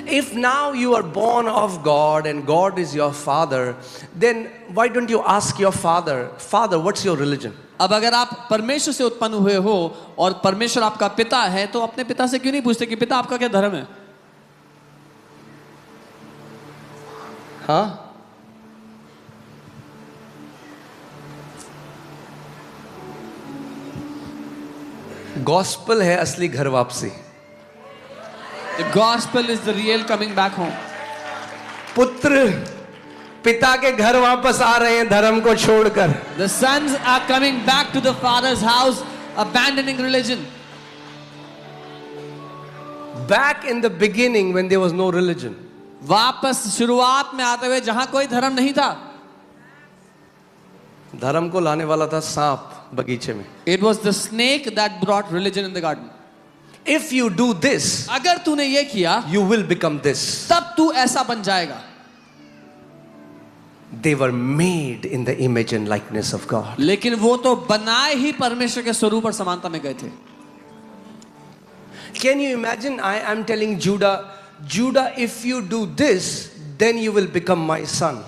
If now you are born of God and God is your father, then why don't you ask your father, Father, what's your religion? अब अगर आप परमेश्वर से उत्पन्न हुए हो और परमेश्वर आपका पिता है, तो अपने पिता से क्यों नहीं पूछते कि पिता आपका क्या धर्म है? हाँ? गॉस्पेल है असली घर वापसी. The gospel is the real coming back home. पुत्र पिता के घर वापस आ रहे हैं धर्म को छोड़कर. The sons are coming back to the father's house, abandoning religion. Back in the beginning when there was no religion. वापस शुरुआत में आते हुए जहां कोई धर्म नहीं था. धर्म को लाने वाला था सांप बगीचे में. It was the snake that brought religion in the garden. If you do this, अगर तूने ये किया, you will become this. तब तू ऐसा बन जाएगा. They were made in the image and likeness of God. लेकिन वो तो बनाए ही परमेश्वर के स्वरूप और समानता में गए थे. Can you imagine? I am telling Judah, if you do this, then you will become my son.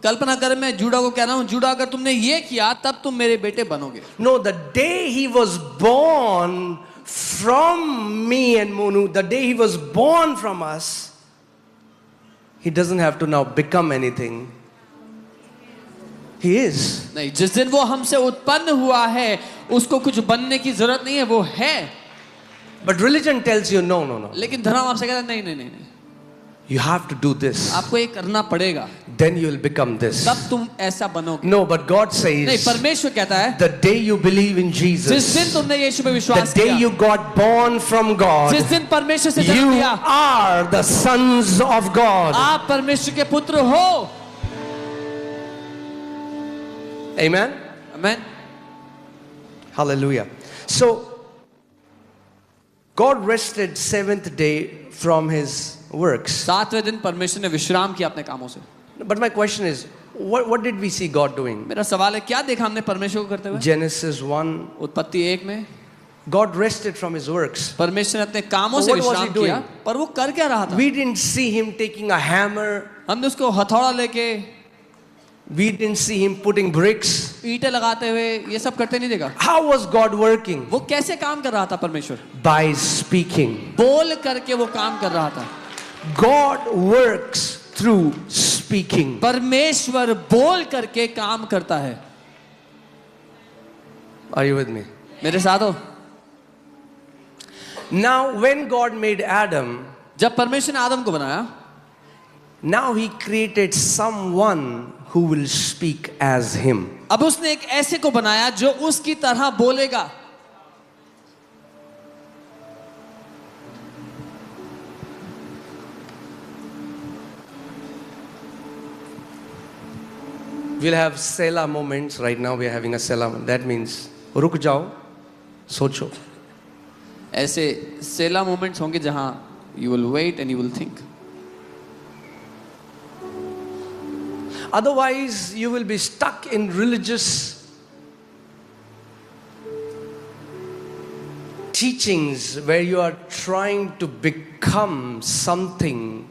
कल्पना कर, मैं जूडा को कह रहा हूं, जूडा अगर तुमने ये किया तब तुम मेरे बेटे बनोगे. No, the day he was born from me and Monu, the day he was born from us, he doesn't have to now become anything. He is. नहीं, जिस दिन वो हमसे उत्पन्न हुआ है उसको कुछ बनने की जरूरत नहीं है, वो है. But religion tells you no. लेकिन धर्म आपसे कहता है नहीं. You have to do this. आपको ये करना पड़ेगा. Then you will become this. तब तुम ऐसा बनोगे. No, but God says, नहीं, परमेश्वर कहता है, the day you believe in जिस Jesus, दिन तुमने यीशु पे the विश्वास day किया, you got born from God, जिस दिन परमेश्वर से जन्म you लिया, are the sons of God. आप परमेश्वर के पुत्र हो. Amen? Amen. Hallelujah. So, God rested seventh day from his works. 7वें दिन परमेश्वर ने विश्राम किया अपने कामों से. But my question is, what did we see God doing? मेरा सवाल है, क्या देखा हमने परमेश्वर को करते हुए? Genesis 1, उत्पत्ति 1 में God rested from his works. परमेश्वर ने अपने कामों से What was he विश्राम doing? किया, पर वो कर क्या रहा था? We didn't see him taking a hammer. हमने उसको हथौड़ा लेके, We didn't see him putting bricks. ईंटें लगाते हुए ये सब करते नहीं देखा. How was God working? वो कैसे काम कर रहा था परमेश्वर? By speaking. बोल करके वो काम कर रहा था. God works through speaking. परमेश्वर बोल करके काम करता है. Are you with me? मेरे साथ हो? Now, when God made Adam, जब परमेश्वर ने आदम को बनाया, now he created someone who will speak as him. अब उसने एक ऐसे को बनाया जो उसकी तरह बोलेगा. We'll have Selah moments. Right now we are having a Selah. That means रुक जाओ, सोचो. ऐसे सेला मोमेंट्स होंगे जहां you will wait and you will think. Otherwise, you will be stuck in religious teachings where you are trying to become something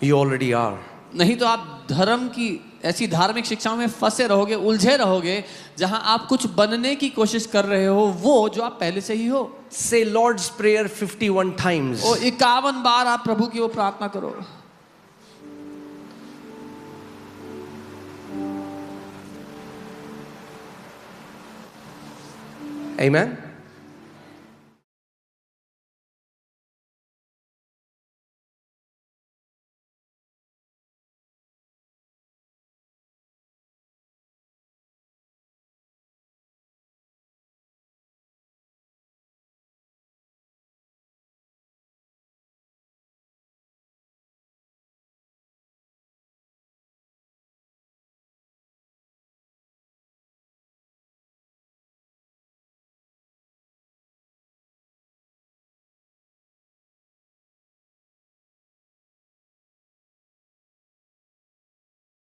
you already are. नहीं तो आप धर्म की ऐसी धार्मिक शिक्षाओं में फंसे रहोगे, उलझे रहोगे, जहां आप कुछ बनने की कोशिश कर रहे हो वो जो आप पहले से ही हो. Say Lord's Prayer 51 times. और 51 बार आप प्रभु की वो प्रार्थना करो. Amen?